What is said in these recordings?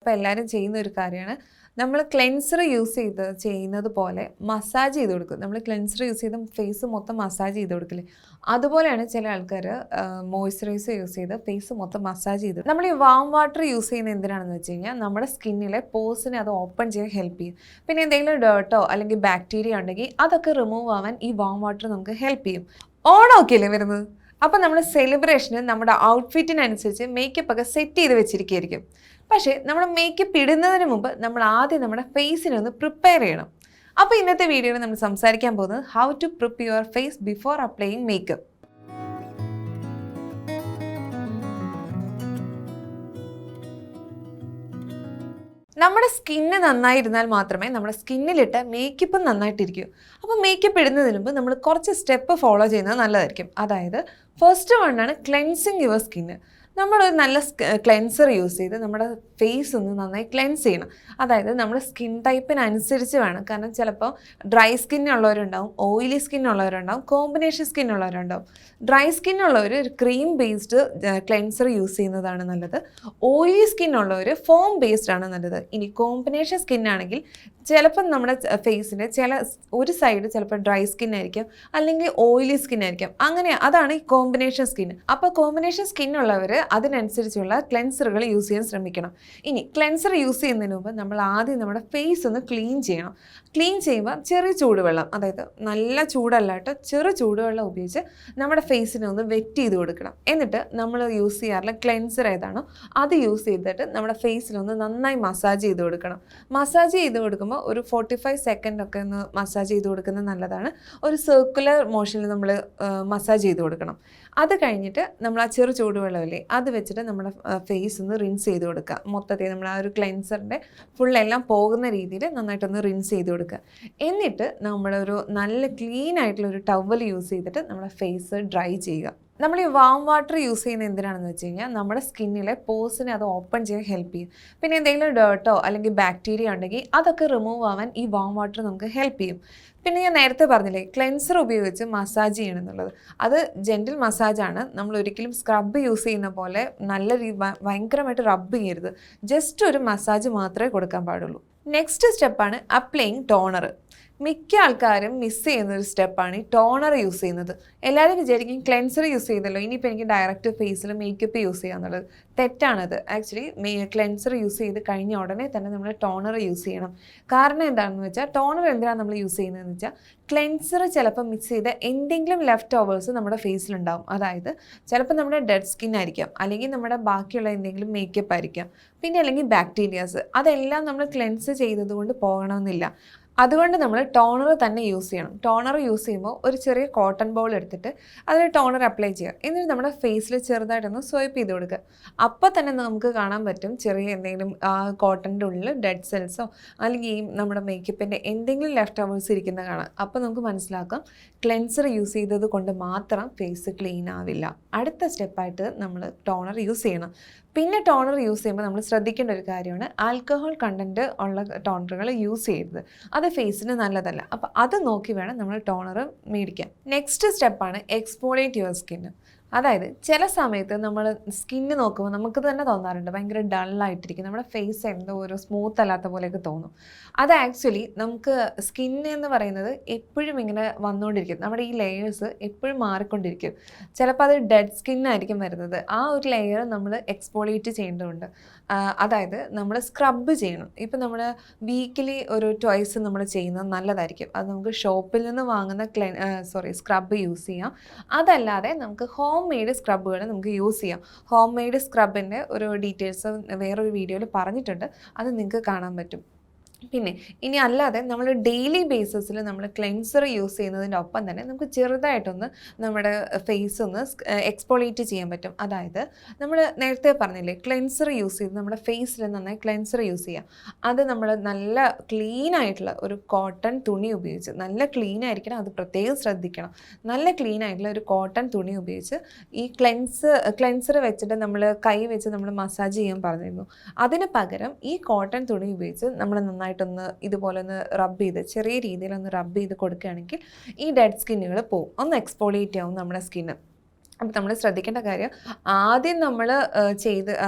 അപ്പോൾ എല്ലാവരും ചെയ്യുന്ന ഒരു കാര്യമാണ് നമ്മൾ ക്ലെൻസർ ചെയ്യുന്നത് പോലെ മസാജ് ചെയ്ത് കൊടുക്കും. നമ്മൾ ക്ലെൻസർ യൂസ് ചെയ്ത് ഫേസ് മൊത്തം മസാജ് ചെയ്ത് കൊടുക്കില്ലേ, അതുപോലെയാണ് ചില ആൾക്കാർ മോയ്സ്ചറൈസർ യൂസ് ചെയ്ത് ഫേസ് മൊത്തം മസാജ് ചെയ്ത്. നമ്മൾ ഈ വാം വാട്ടർ യൂസ് ചെയ്യുന്നത് എന്തിനാണെന്ന് വെച്ച് കഴിഞ്ഞാൽ നമ്മുടെ സ്കിന്നിലെ പോസിനെ അത് ഓപ്പൺ ചെയ്യാൻ ഹെൽപ്പ് ചെയ്യും. പിന്നെ എന്തെങ്കിലും ഡേർട്ടോ അല്ലെങ്കിൽ ബാക്ടീരിയ ഉണ്ടെങ്കിൽ അതൊക്കെ റിമൂവ് ആവാൻ ഈ വാം വാട്ടർ നമുക്ക് ഹെൽപ്പ് ചെയ്യും. ഓണമൊക്കെ അല്ലേ വരുന്നത്, അപ്പോൾ നമ്മൾ സെലിബ്രേഷന് നമ്മുടെ ഔട്ട്ഫിറ്റിനനുസരിച്ച് മേക്കപ്പ് ഒക്കെ സെറ്റ് ചെയ്ത് വെച്ചിരിക്കുകയായിരിക്കും. പക്ഷേ നമ്മൾ മേക്കപ്പ് ഇടുന്നതിന് മുമ്പ് നമ്മൾ ആദ്യം നമ്മുടെ ഫേസിനെ ഒന്ന് പ്രിപ്പയർ ചെയ്യണം. അപ്പോൾ ഇന്നത്തെ വീഡിയോയിൽ നമ്മൾ സംസാരിക്കാൻ പോകുന്നത് how to prepare your face before applying makeup. നമ്മുടെ സ്കിന്ന് നന്നായിരുന്നാൽ മാത്രമേ നമ്മുടെ സ്കിന്നിലിട്ട് മേക്കപ്പ് നന്നായിട്ടിരിക്കൂ. അപ്പോൾ മേക്കപ്പ് ഇടുന്നതിന് മുമ്പ് നമ്മൾ കുറച്ച് സ്റ്റെപ്പ് ഫോളോ ചെയ്യുന്നത് നല്ലതായിരിക്കും. അതായത് ഫസ്റ്റ് വണ്ണാണ് ക്ലെൻസിങ് യുവർ സ്കിന്ന്. നമ്മളൊരു നല്ല ക്ലെൻസർ യൂസ് ചെയ്ത് നമ്മുടെ ഫേസ് ഒന്ന് നന്നായി ക്ലെൻസ് ചെയ്യണം. അതായത് നമ്മുടെ സ്കിൻ ടൈപ്പിനനുസരിച്ച് വേണം. കാരണം ചിലപ്പോൾ ഡ്രൈ സ്കിന്നുള്ളവരുണ്ടാവും, ഓയിലി സ്കിന്നുള്ളവരുണ്ടാവും, കോമ്പിനേഷൻ സ്കിന്നുള്ളവരുണ്ടാവും. ഡ്രൈ സ്കിന്നുള്ളവർ ഒരു ക്രീം ബേസ്ഡ് ക്ലെൻസർ യൂസ് ചെയ്യുന്നതാണ് നല്ലത്. ഓയിലി സ്കിന്നുള്ളവർ ഫോം ബേസ്ഡ് ആണ് നല്ലത്. ഇനി കോമ്പിനേഷൻ സ്കിന്നാണെങ്കിൽ ചിലപ്പം നമ്മുടെ ഫേസിൻ്റെ ഒരു സൈഡ് ചിലപ്പോൾ ഡ്രൈ സ്കിൻ ആയിരിക്കും, അല്ലെങ്കിൽ ഓയിലി സ്കിൻ ആയിരിക്കും. അങ്ങനെ അതാണ് ഈ കോമ്പിനേഷൻ സ്കിൻ. അപ്പോൾ കോമ്പിനേഷൻ സ്കിന്നുള്ളവർ അതിനനുസരിച്ചുള്ള ക്ലെൻസറുകൾ യൂസ് ചെയ്യാൻ ശ്രമിക്കണം. ഇനി ക്ലെൻസർ യൂസ് ചെയ്യുന്നതിന് മുമ്പ് നമ്മൾ ആദ്യം നമ്മുടെ ഫേസ് ഒന്ന് ക്ലീൻ ചെയ്യണം. ക്ലീൻ ചെയ്യുമ്പോൾ ചെറിയ ചൂടുവെള്ളം, അതായത് നല്ല ചൂടല്ല കേട്ടോ, ചെറു ചൂടുവെള്ളം ഉപയോഗിച്ച് നമ്മുടെ ഫേസിനെ ഒന്ന് വെറ്റ് ചെയ്ത് കൊടുക്കണം. എന്നിട്ട് നമ്മൾ യൂസ് ചെയ്യാറുള്ള ക്ലെൻസർ ഏതാണോ അത് യൂസ് ചെയ്തിട്ട് നമ്മുടെ ഫേസിലൊന്ന് നന്നായി മസാജ് ചെയ്ത് കൊടുക്കണം. മസാജ് ചെയ്ത് കൊടുക്കുമ്പോൾ ഒരു 45 സെക്കൻഡ് ഒക്കെ ഒന്ന് മസാജ് ചെയ്ത് കൊടുക്കുന്നത് നല്ലതാണ്. ഒരു സർക്കുലർ മോഷനിൽ നമ്മൾ മസാജ് ചെയ്ത് കൊടുക്കണം. അത് കഴിഞ്ഞിട്ട് നമ്മൾ ആ ചെറു ചൂടുവെള്ളമില്ലേ അത് വെച്ചിട്ട് നമ്മുടെ ഫേസ് ഒന്ന് റിൻസ് ചെയ്ത് കൊടുക്കുക. മൊത്തത്തിൽ നമ്മൾ ആ ഒരു ക്ലെൻസറിൻ്റെ ഫുള്ളെല്ലാം പോകുന്ന രീതിയിൽ നന്നായിട്ടൊന്ന് റിൻസ് ചെയ്ത് കൊടുക്കുക. എന്നിട്ട് നമ്മളൊരു നല്ല ക്ലീൻ ആയിട്ടുള്ള ഒരു ടവൽ യൂസ് ചെയ്തിട്ട് നമ്മുടെ ഫേസ് ഡ്രൈ ചെയ്യുക. നമ്മൾ ഈ വാം വാട്ടർ യൂസ് ചെയ്യുന്നത് എന്തിനാണെന്ന് വെച്ച് കഴിഞ്ഞാൽ നമ്മുടെ സ്കിന്നിലെ പോസിനെ അത് ഓപ്പൺ ചെയ്യാൻ ഹെൽപ്പ് ചെയ്യും. പിന്നെ എന്തെങ്കിലും ഡേർട്ടോ അല്ലെങ്കിൽ ബാക്ടീരിയ ഉണ്ടെങ്കിൽ അതൊക്കെ റിമൂവ് ആവാൻ ഈ വാം വാട്ടർ നമുക്ക് ഹെൽപ്പ് ചെയ്യും. പിന്നെ ഞാൻ നേരത്തെ പറഞ്ഞില്ലേ ക്ലെൻസർ ഉപയോഗിച്ച് മസാജ് ചെയ്യണം എന്നുള്ളത്, അത് ജെൻറ്റിൽ മസാജാണ്. നമ്മൾ ഒരിക്കലും സ്ക്രബ് യൂസ് ചെയ്യുന്ന പോലെ നല്ല ഭയങ്കരമായിട്ട് റബ്ബ് ചെയ്യരുത്. ജസ്റ്റ് ഒരു മസാജ് മാത്രമേ കൊടുക്കാൻ പാടുള്ളൂ. നെക്സ്റ്റ് സ്റ്റെപ്പാണ് അപ്ലൈയിങ് ടോണർ. മിക്ക ആൾക്കാരും മിസ് ചെയ്യുന്ന ഒരു സ്റ്റെപ്പാണ് ഈ ടോണർ യൂസ് ചെയ്യുന്നത്. എല്ലാവരും വിചാരിക്കും ക്ലെൻസർ യൂസ് ചെയ്തല്ലോ, ഇനിയിപ്പോൾ എനിക്ക് ഡയറക്റ്റ് ഫേസിൽ മേക്കപ്പ് യൂസ് ചെയ്യാന്നുള്ളത്. തെറ്റാണത്. ആക്ച്വലി ക്ലെൻസർ യൂസ് ചെയ്ത് കഴിഞ്ഞ ഉടനെ തന്നെ നമ്മൾ ടോണർ യൂസ് ചെയ്യണം. കാരണം എന്താണെന്ന് വെച്ചാൽ ടോണർ എന്തിനാണ് നമ്മൾ യൂസ് ചെയ്യുന്നതെന്ന് വെച്ചാൽ ക്ലെൻസർ ചിലപ്പോൾ മിക്സ് ചെയ്ത് എന്തെങ്കിലും ലെഫ്റ്റ് ഓവേഴ്സ് നമ്മുടെ ഫേസിലുണ്ടാവും. അതായത് ചിലപ്പോൾ നമ്മുടെ ഡെഡ് സ്കിൻ ആയിരിക്കാം, അല്ലെങ്കിൽ നമ്മുടെ ബാക്കിയുള്ള എന്തെങ്കിലും മേക്കപ്പ് ആയിരിക്കാം, പിന്നെ അല്ലെങ്കിൽ ബാക്ടീരിയാസ്. അതെല്ലാം നമ്മൾ ക്ലെൻസ് ചെയ്തതുകൊണ്ട് പോകണമെന്നില്ല. അതുകൊണ്ട് നമ്മൾ ടോണർ തന്നെ യൂസ് ചെയ്യണം. ടോണർ യൂസ് ചെയ്യുമ്പോൾ ഒരു ചെറിയ കോട്ടൺ ബോൾ എടുത്തിട്ട് അതിൽ ടോണർ അപ്ലൈ ചെയ്യുക. എന്നിട്ട് നമ്മുടെ ഫേസിൽ ചെറുതായിട്ടൊന്ന് സ്വൈപ്പ് ചെയ്ത് കൊടുക്കുക. അപ്പോൾ തന്നെ നമുക്ക് കാണാൻ പറ്റും ചെറിയ എന്തെങ്കിലും കോട്ടൻ്റെ ഉള്ളിൽ ഡെഡ് സെൽസോ അല്ലെങ്കിൽ ഈ നമ്മുടെ മേക്കപ്പിൻ്റെ എന്തെങ്കിലും ലെഫ്റ്റ് ഓവേഴ്സ് ഇരിക്കുന്ന കാണാം. അപ്പോൾ നമുക്ക് മനസ്സിലാക്കാം ക്ലെൻസർ യൂസ് ചെയ്തത് കൊണ്ട് മാത്രം ഫേസ് ക്ലീൻ ആവില്ല. അടുത്ത സ്റ്റെപ്പായിട്ട് നമ്മൾ ടോണർ യൂസ് ചെയ്യണം. പിന്നെ ടോണർ യൂസ് ചെയ്യുമ്പോൾ നമ്മൾ ശ്രദ്ധിക്കേണ്ട ഒരു കാര്യമാണ് ആൽക്കഹോൾ കണ്ടൻറ്റ് ഉള്ള ടോണറുകൾ യൂസ് ചെയ്യരുത്. അത് ഫേസിന് നല്ലതല്ല. അപ്പോൾ അത് നോക്കി വേണം നമ്മൾ ടോണർ മേടിക്കാൻ. നെക്സ്റ്റ് സ്റ്റെപ്പാണ് എക്സ്ഫോളിയേറ്റ് യുവർ സ്കിന്ന്. അതായത് ചില സമയത്ത് നമ്മൾ സ്കിന്ന് നോക്കുമ്പോൾ നമുക്ക് തന്നെ തോന്നാറുണ്ട് ഭയങ്കര ഡള്ളായിട്ടിരിക്കും, നമ്മുടെ ഫേസ് എന്തോ ഒരു സ്മൂത്ത് അല്ലാത്ത പോലെയൊക്കെ തോന്നും. അത് ആക്ച്വലി നമുക്ക് സ്കിന്ന് എന്ന് പറയുന്നത് എപ്പോഴും ഇങ്ങനെ വന്നുകൊണ്ടിരിക്കും. നമ്മുടെ ഈ ലെയേഴ്സ് എപ്പോഴും മാറിക്കൊണ്ടിരിക്കും. ചിലപ്പോൾ അത് ഡെഡ് സ്കിന്നായിരിക്കും വരുന്നത്. ആ ഒരു ലെയർ നമ്മൾ എക്സ്ഫോളിയേറ്റ് ചെയ്യേണ്ടതുണ്ട്. അതായത് നമ്മൾ സ്ക്രബ് ചെയ്യണം. ഇപ്പം നമ്മൾ വീക്കിലി ഒരു ട്വൈസ് നമ്മൾ ചെയ്യുന്നത് നല്ലതായിരിക്കും. അത് നമുക്ക് ഷോപ്പിൽ നിന്ന് വാങ്ങുന്ന സ്ക്രബ് യൂസ് ചെയ്യാം. അതല്ലാതെ നമുക്ക് ഹോം മെയ്ഡ് സ്ക്രബുകൾ നമുക്ക് യൂസ് ചെയ്യാം. ഹോം മെയ്ഡ് സ്ക്രബിൻ്റെ ഒരു ഡീറ്റെയിൽസ് വേറൊരു വീഡിയോയിൽ പറഞ്ഞിട്ടുണ്ട്, അത് നിങ്ങൾക്ക് കാണാൻ പറ്റും. പിന്നെ ഇനി അല്ലാതെ നമ്മൾ ഡെയിലി ബേസിസിൽ നമ്മൾ ക്ലെൻസർ യൂസ് ചെയ്യുന്നതിൻ്റെ ഒപ്പം തന്നെ നമുക്ക് ചെറുതായിട്ടൊന്ന് നമ്മുടെ ഫേസ് ഒന്ന് എക്സ്ഫോളിയേറ്റ് ചെയ്യാൻ പറ്റും. അതായത് നമ്മൾ നേരത്തെ പറഞ്ഞില്ലേ ക്ലെൻസർ യൂസ് ചെയ്ത് നമ്മുടെ ഫേസിൽ നന്നായി ക്ലെൻസർ യൂസ് ചെയ്യാം. അത് നമ്മൾ നല്ല ക്ലീൻ ആയിട്ടുള്ള ഒരു കോട്ടൺ തുണി ഉപയോഗിച്ച്, നല്ല ക്ലീൻ ആയിരിക്കണം, അത് പ്രത്യേകം ശ്രദ്ധിക്കണം. നല്ല ക്ലീൻ ആയിട്ടുള്ള ഒരു കോട്ടൺ തുണി ഉപയോഗിച്ച് ഈ ക്ലെൻസർ വെച്ചിട്ട് നമ്മൾ കൈ വെച്ച് നമ്മൾ മസാജ് ചെയ്യാൻ പറഞ്ഞിരുന്നു. അതിന് പകരം ഈ കോട്ടൺ തുണി ഉപയോഗിച്ച് നമ്മൾ നന്നായിട്ടൊന്ന് ഇതുപോലെ ഒന്ന് റബ്ബ് ചെയ്ത് ചെറിയ രീതിയിലൊന്ന് റബ്ബ് ചെയ്ത് കൊടുക്കുകയാണെങ്കിൽ ഈ ഡെഡ് സ്കിന്നുകൾ പോവും, ഒന്ന് എക്സ്ഫോളിയേറ്റ് ആവും നമ്മുടെ സ്കിന്ന്. അപ്പം നമ്മൾ ശ്രദ്ധിക്കേണ്ട കാര്യം ആദ്യം നമ്മൾ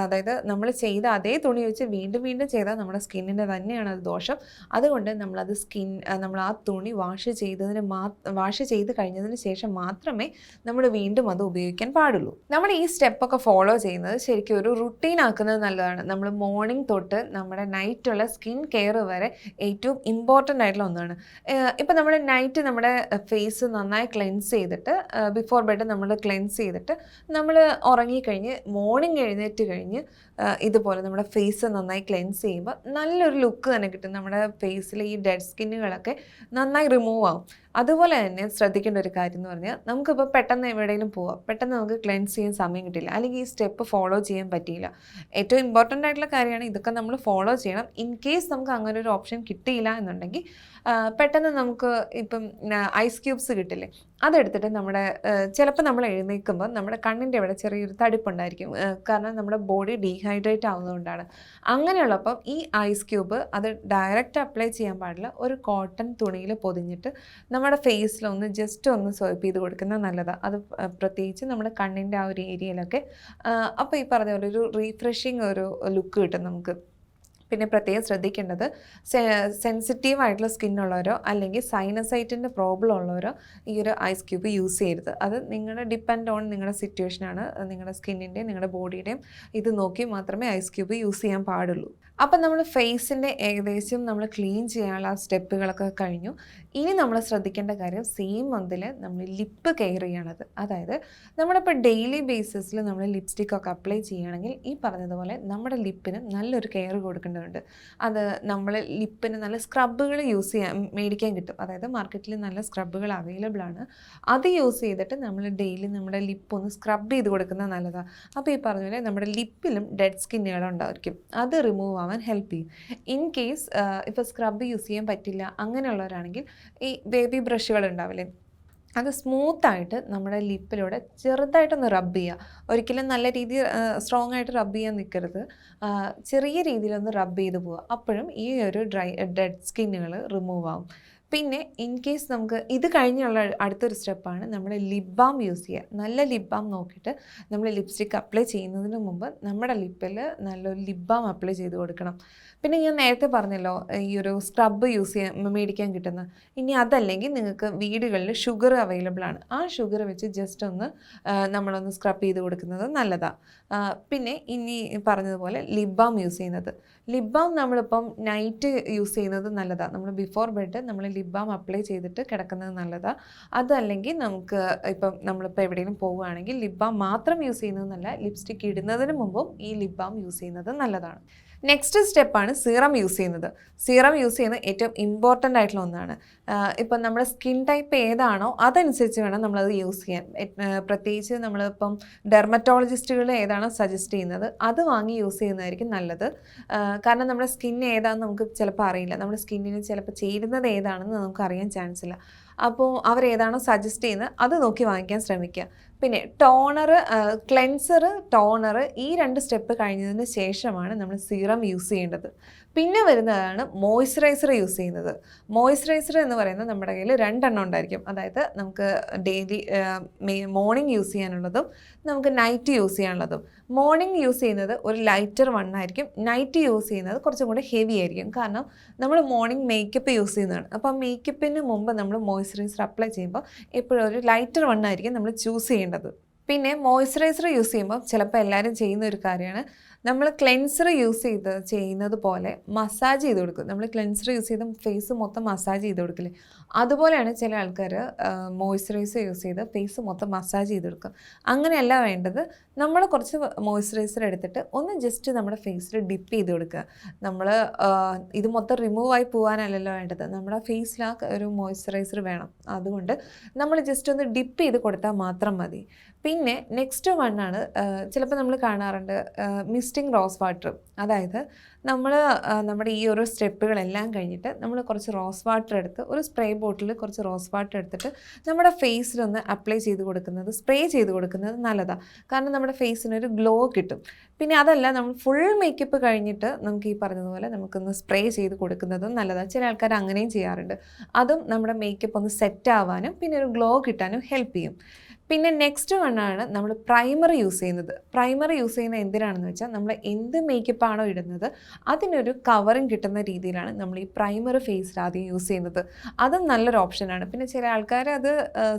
അതായത് നമ്മൾ ചെയ്ത അതേ തുണി വെച്ച് വീണ്ടും വീണ്ടും ചെയ്താൽ നമ്മുടെ സ്കിന്നിൻ്റെ തന്നെയാണ് അത് ദോഷം. അതുകൊണ്ട് നമ്മളത് നമ്മൾ ആ തുണി വാഷ് ചെയ്ത് കഴിഞ്ഞതിന് ശേഷം മാത്രമേ നമ്മൾ വീണ്ടും അത് ഉപയോഗിക്കാൻ പാടുള്ളൂ. നമ്മൾ ഈ സ്റ്റെപ്പൊക്കെ ഫോളോ ചെയ്യുന്നത് ശരിക്കും ഒരു റുട്ടീൻ ആക്കുന്നത് നല്ലതാണ്. നമ്മൾ മോർണിംഗ് തൊട്ട് നമ്മുടെ നൈറ്റുള്ള സ്കിൻ കെയർ വരെ ഏറ്റവും ഇമ്പോർട്ടൻ്റ് ആയിട്ടുള്ള ഒന്നാണ്. ഇപ്പം നമ്മൾ നൈറ്റ് നമ്മുടെ ഫേസ് നന്നായി ക്ലെൻസ് ചെയ്തിട്ട് ബിഫോർ ബെഡ് നമ്മൾ ക്ലെൻസ് ചെയ്തിട്ട് നമ്മൾ ഉറങ്ങിക്കഴിഞ്ഞ് മോർണിംഗ് എഴുന്നേറ്റ് കഴിഞ്ഞ് ഇതുപോലെ നമ്മുടെ ഫേസ് നന്നായി ക്ലെൻസ് ചെയ്യുമ്പോൾ നല്ലൊരു ലുക്ക് തന്നെ കിട്ടും. നമ്മുടെ ഫേസിലെ ഈ ഡെഡ് സ്കിന്നുകളൊക്കെ നന്നായി റിമൂവ് ആവും. അതുപോലെ തന്നെ ശ്രദ്ധിക്കേണ്ട ഒരു കാര്യം എന്ന് പറഞ്ഞാൽ നമുക്കിപ്പോൾ പെട്ടെന്ന് എവിടെയെങ്കിലും പോവാം, പെട്ടെന്ന് നമുക്ക് ക്ലെൻസ് ചെയ്യാൻ സമയം കിട്ടില്ല, അല്ലെങ്കിൽ ഈ സ്റ്റെപ്പ് ഫോളോ ചെയ്യാൻ പറ്റിയില്ല. ഏറ്റവും ഇമ്പോർട്ടൻ്റ് ആയിട്ടുള്ള കാര്യമാണ് ഇതൊക്കെ നമ്മൾ ഫോളോ ചെയ്യണം. ഇൻ കേസ് നമുക്ക് അങ്ങനെ ഒരു ഓപ്ഷൻ കിട്ടിയില്ല എന്നുണ്ടെങ്കിൽ പെട്ടെന്ന് നമുക്ക് ഇപ്പം ഐസ് ക്യൂബ്സ് കിട്ടില്ലേ, അതെടുത്തിട്ട് ചിലപ്പോൾ നമ്മൾ എഴുന്നേൽക്കുമ്പോൾ നമ്മുടെ കണ്ണിൻ്റെ ഇവിടെ ചെറിയൊരു തടിപ്പുണ്ടായിരിക്കും. കാരണം നമ്മുടെ ബോഡി ഡീഹൈഡ്രേറ്റ് ആവുന്നതുകൊണ്ടാണ്. അങ്ങനെയുള്ളപ്പം ഈ ഐസ് ക്യൂബ് അത് ഡയറക്റ്റ് അപ്ലൈ ചെയ്യാൻ പാടില്ല. ഒരു കോട്ടൺ തുണിയിൽ പൊതിഞ്ഞിട്ട് നമ്മുടെ ഫേസിലൊന്ന് ജസ്റ്റ് ഒന്ന് സ്വൈപ്പ് ചെയ്ത് കൊടുക്കുന്നത് നല്ലതാണ്. അത് പ്രത്യേകിച്ച് നമ്മുടെ കണ്ണിൻ്റെ ആ ഒരു ഏരിയയിലൊക്കെ. അപ്പോൾ ഈ പറഞ്ഞ പോലെ ഒരു റീഫ്രഷിങ് ഒരു ലുക്ക് കിട്ടും നമുക്ക്. പിന്നെ പ്രത്യേകം ശ്രദ്ധിക്കേണ്ടത് സെൻസിറ്റീവ് ആയിട്ടുള്ള സ്കിന്നുള്ളവരോ അല്ലെങ്കിൽ സൈനസൈറ്റിൻ്റെ പ്രോബ്ലം ഉള്ളവരോ ഈ ഒരു ഐസ് ക്യൂബ് യൂസ് ചെയ്യരുത്. അത് നിങ്ങളുടെ ഡിപ്പെൻഡ് ഓൺ നിങ്ങളുടെ സിറ്റുവേഷനാണ്. നിങ്ങളുടെ സ്കിന്നിൻ്റെയും നിങ്ങളുടെ ബോഡിയുടെയും ഇത് നോക്കി മാത്രമേ ഐസ് ക്യൂബ് യൂസ് ചെയ്യാൻ പാടുള്ളൂ. അപ്പം നമ്മൾ ഫേസിൻ്റെ ഏകദേശം നമ്മൾ ക്ലീൻ ചെയ്യാനുള്ള സ്റ്റെപ്പുകളൊക്കെ കഴിഞ്ഞു. ഇനി നമ്മൾ ശ്രദ്ധിക്കേണ്ട കാര്യം സെയിം മന്തിൽ നമ്മൾ ലിപ്പ് കെയർ ചെയ്യണത്. അതായത് നമ്മളിപ്പോൾ ഡെയിലി ബേസിസിൽ നമ്മൾ ലിപ്സ്റ്റിക്കൊക്കെ അപ്ലൈ ചെയ്യുകയാണെങ്കിൽ ഈ പറഞ്ഞതുപോലെ നമ്മുടെ ലിപ്പിന് നല്ലൊരു കെയർ കൊടുക്കേണ്ടതുണ്ട്. അത് നമ്മൾ ലിപ്പിന് നല്ല സ്ക്രബുകൾ മേടിക്കാൻ കിട്ടും. അതായത് മാർക്കറ്റിൽ നല്ല സ്ക്രബുകൾ അവൈലബിൾ ആണ്. അത് യൂസ് ചെയ്തിട്ട് നമ്മൾ ഡെയിലി നമ്മുടെ ലിപ്പ് ഒന്ന് സ്ക്രബ് ചെയ്ത് കൊടുക്കുന്നത് നല്ലതാണ്. അപ്പോൾ ഈ പറഞ്ഞ പോലെ നമ്മുടെ ലിപ്പിലും ഡെഡ് സ്കിന്നുകളുണ്ടായിരിക്കും, അത് റിമൂവ് ആവാൻ ഹെൽപ്പ് ചെയ്യും. ഇൻ കേസ് ഇപ്പോൾ സ്ക്രബ് യൂസ് ചെയ്യാൻ പറ്റില്ല അങ്ങനെയുള്ളവരാണെങ്കിൽ ഈ ബേബി ബ്രഷുകൾ ഉണ്ടാവില്ലേ, അത് സ്മൂത്തായിട്ട് നമ്മുടെ ലിപ്പിലൂടെ ചെറുതായിട്ടൊന്ന് റബ്ബ് ചെയ്യുക. ഒരിക്കലും നല്ല രീതിയിൽ സ്ട്രോങ് ആയിട്ട് റബ്ബ് ചെയ്യാൻ നിൽക്കരുത്. ചെറിയ രീതിയിലൊന്ന് റബ്ബ് ചെയ്ത് പോവുക. അപ്പോഴും ഈ ഒരു ഡെഡ് സ്കിന്നുകൾ റിമൂവ് ആവും. പിന്നെ ഇൻ കേസ് നമുക്ക് ഇത് കഴിഞ്ഞുള്ള അടുത്തൊരു സ്റ്റെപ്പാണ് നമ്മൾ ലിപ് ബാം യൂസ് ചെയ്യുക. നല്ല ലിപ് ബാം നോക്കിയിട്ട് നമ്മൾ ലിപ്സ്റ്റിക്ക് അപ്ലൈ ചെയ്യുന്നതിന് മുമ്പ് നമ്മുടെ ലിപ്പിൽ നല്ലൊരു ലിപ് ബാം അപ്ലൈ ചെയ്ത് കൊടുക്കണം. പിന്നെ ഞാൻ നേരത്തെ പറഞ്ഞല്ലോ ഈ ഒരു സ്ക്രബ് മേടിക്കാൻ കിട്ടുന്ന. ഇനി അതല്ലെങ്കിൽ നിങ്ങൾക്ക് വീടുകളിൽ ഷുഗർ അവൈലബിൾ ആണ്. ആ ഷുഗർ വെച്ച് ജസ്റ്റ് ഒന്ന് നമ്മളൊന്ന് സ്ക്രബ് ചെയ്ത് കൊടുക്കുന്നത് നല്ലതാണ്. പിന്നെ ഇനി പറഞ്ഞതുപോലെ ലിപ് ബാം യൂസ് ചെയ്യുന്നത്. ലിപ് ബാം നമ്മളിപ്പം നൈറ്റ് യൂസ് ചെയ്യുന്നത് നല്ലതാണ്. നമ്മൾ ബിഫോർ ബെഡ് നമ്മൾ ലിപ് ബാം അപ്ലൈ ചെയ്തിട്ട് കിടക്കുന്നത് നല്ലതാണ്. അതല്ലെങ്കിൽ നമുക്ക് നമ്മളിപ്പോൾ എവിടെയെങ്കിലും പോവുകയാണെങ്കിൽ ലിപ് ബാം മാത്രം യൂസ് ചെയ്യുന്നത് നല്ല, ലിപ്സ്റ്റിക്ക് ഇടുന്നതിന് മുമ്പും ഈ ലിപ് ബാം യൂസ് ചെയ്യുന്നത് നല്ലതാണ്. നെക്സ്റ്റ് സ്റ്റെപ്പാണ് സീറം യൂസ് ചെയ്യുന്നത്. സീറം യൂസ് ചെയ്യുന്നത് ഏറ്റവും ഇമ്പോർട്ടൻ്റ് ആയിട്ടുള്ള ഒന്നാണ്. ഇപ്പം നമ്മുടെ സ്കിൻ ടൈപ്പ് ഏതാണോ അതനുസരിച്ച് വേണം നമ്മളത് യൂസ് ചെയ്യാൻ. പ്രത്യേകിച്ച് നമ്മളിപ്പം ഡെർമറ്റോളജിസ്റ്റുകൾ ഏതാണോ സജസ്റ്റ് ചെയ്യുന്നത് അത് വാങ്ങി യൂസ് ചെയ്യുന്നതായിരിക്കും നല്ലത്. കാരണം നമ്മുടെ സ്കിൻ ഏതാണെന്ന് നമുക്ക് ചിലപ്പോൾ അറിയില്ല. നമ്മുടെ സ്കിന്നിന് ചിലപ്പോൾ ചേരുന്നത് ഏതാണെന്ന് നമുക്ക് അറിയാൻ ചാൻസ് ഇല്ല. അപ്പോൾ അവരേതാണോ സജസ്റ്റ് ചെയ്യുന്നത് അത് നോക്കി വാങ്ങിക്കാൻ ശ്രമിക്കുക. പിന്നെ ക്ലെൻസർ, ടോണർ ഈ 2 സ്റ്റെപ്പ് കഴിഞ്ഞതിന് ശേഷമാണ് നമ്മൾ സീറം യൂസ് ചെയ്യേണ്ടത്. പിന്നെ വരുന്നതാണ് മോയ്സ്ചറൈസർ യൂസ് ചെയ്യുന്നത്. മോയ്സ്ചറൈസർ എന്ന് പറയുന്നത് നമ്മുടെ കയ്യിൽ 2 എണ്ണം ഉണ്ടായിരിക്കും. അതായത് നമുക്ക് ഡെയിലി മോർണിംഗ് യൂസ് ചെയ്യാനുള്ളതും നമുക്ക് നൈറ്റ് യൂസ് ചെയ്യാനുള്ളതും. മോർണിംഗ് യൂസ് ചെയ്യുന്നത് ഒരു ലൈറ്റർ വണ്ണായിരിക്കും, നൈറ്റ് യൂസ് ചെയ്യുന്നത് കുറച്ചും കൂടെ ഹെവി ആയിരിക്കും. കാരണം നമ്മൾ മോർണിംഗ് മേക്കപ്പ് യൂസ് ചെയ്യുന്നതാണ്. അപ്പോൾ മേക്കപ്പിന് മുമ്പ് നമ്മൾ മോയ്സ്ചറൈസർ അപ്ലൈ ചെയ്യുമ്പോൾ എപ്പോഴും ഒരു ലൈറ്റർ വണ്ണായിരിക്കും നമ്മൾ ചൂസ് ചെയ്യേണ്ടത്. പിന്നെ മോയ്സ്ചറൈസർ യൂസ് ചെയ്യുമ്പോൾ ചിലപ്പോൾ എല്ലാവരും ചെയ്യുന്ന ഒരു കാര്യമാണ് നമ്മൾ ക്ലെൻസർ ചെയ്യുന്നത് പോലെ മസാജ് ചെയ്ത് കൊടുക്കും. നമ്മൾ ക്ലെൻസർ യൂസ് ചെയ്ത് ഫേസ് മൊത്തം മസാജ് ചെയ്ത് കൊടുക്കില്ലേ, അതുപോലെയാണ് ചില ആൾക്കാർ മോയ്സ്ചറൈസർ യൂസ് ചെയ്ത് ഫേസ് മൊത്തം മസാജ് ചെയ്ത് കൊടുക്കും. അങ്ങനെയല്ല വേണ്ടത്. നമ്മൾ കുറച്ച് മോയ്സ്ചറൈസർ എടുത്തിട്ട് ഒന്ന് ജസ്റ്റ് നമ്മുടെ ഫേസിൽ ഡിപ്പ് ചെയ്ത് കൊടുക്കുക. നമ്മൾ ഇത് മൊത്തം റിമൂവ് ആയി പോകാനല്ലല്ലോ വേണ്ടത്, നമ്മുടെ ഫേസിൽ ആ ഒരു മോയ്സ്ചറൈസർ വേണം. അതുകൊണ്ട് നമ്മൾ ജസ്റ്റ് ഒന്ന് ഡിപ്പ് ചെയ്ത് കൊടുത്താൽ മാത്രം മതി. പിന്നെ നെക്സ്റ്റ് വണ്ണാണ് ചിലപ്പോൾ നമ്മൾ കാണാറുണ്ട് മിസ്റ്റിംഗ് റോസ് വാട്ടർ. അതായത് നമ്മുടെ ഈ ഒരു സ്റ്റെപ്പുകളെല്ലാം കഴിഞ്ഞിട്ട് നമ്മൾ കുറച്ച് റോസ് വാട്ടർ എടുത്ത് ഒരു സ്പ്രേ ബോട്ടിൽ കുറച്ച് റോസ് വാട്ടർ എടുത്തിട്ട് നമ്മുടെ ഫേസിലൊന്ന് അപ്ലൈ ചെയ്ത് കൊടുക്കുന്നത്, സ്പ്രേ ചെയ്ത് കൊടുക്കുന്നത് നല്ലതാണ്. കാരണം നമ്മുടെ ഫേസിനൊരു ഗ്ലോ കിട്ടും. പിന്നെ അതല്ല, നമ്മൾ ഫുൾ മേക്കപ്പ് കഴിഞ്ഞിട്ട് നമുക്ക് ഈ പറഞ്ഞതുപോലെ നമുക്കൊന്ന് സ്പ്രേ ചെയ്ത് കൊടുക്കുന്നതും നല്ലതാണ്. ചില ആൾക്കാർ അങ്ങനെയും ചെയ്യാറുണ്ട്. അതും നമ്മുടെ മേക്കപ്പ് ഒന്ന് സെറ്റ് ആവാനും പിന്നെ ഒരു ഗ്ലോ കിട്ടാനും ഹെൽപ്പ് ചെയ്യും. പിന്നെ നെക്സ്റ്റ് വണ്ണാണ് നമ്മൾ പ്രൈമർ യൂസ് ചെയ്യുന്നത്. പ്രൈമർ യൂസ് ചെയ്യുന്നത് എന്തിനാണെന്ന് വെച്ചാൽ നമ്മൾ എന്ത് മേക്കപ്പ് ആണോ ഇടുന്നത് അതിനൊരു കവറിങ് കിട്ടുന്ന രീതിയിലാണ് നമ്മൾ ഈ പ്രൈമർ ഫേസിൽ ആദ്യം യൂസ് ചെയ്യുന്നത്. അതും നല്ലൊരു ഓപ്ഷനാണ്. പിന്നെ ചില ആൾക്കാർ അത്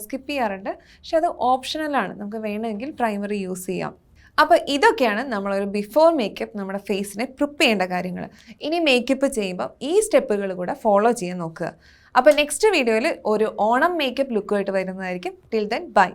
സ്കിപ്പ് ചെയ്യാറുണ്ട്, പക്ഷെ അത് ഓപ്ഷണലാണ്, നമുക്ക് വേണമെങ്കിൽ പ്രൈമർ യൂസ് ചെയ്യാം. അപ്പോൾ ഇതൊക്കെയാണ് നമ്മളൊരു ബിഫോർ മേക്കപ്പ് നമ്മുടെ ഫേസിനെ പ്രിപ്പ് ചെയ്യേണ്ട കാര്യങ്ങൾ. ഇനി മേക്കപ്പ് ചെയ്യുമ്പോൾ ഈ സ്റ്റെപ്പുകൾ കൂടെ ഫോളോ ചെയ്യാൻ നോക്കുക. അപ്പോൾ നെക്സ്റ്റ് വീഡിയോയിൽ ഒരു ഓണം മേക്കപ്പ് ലുക്കുമായിട്ട് വരുന്നതായിരിക്കും. Till then bye.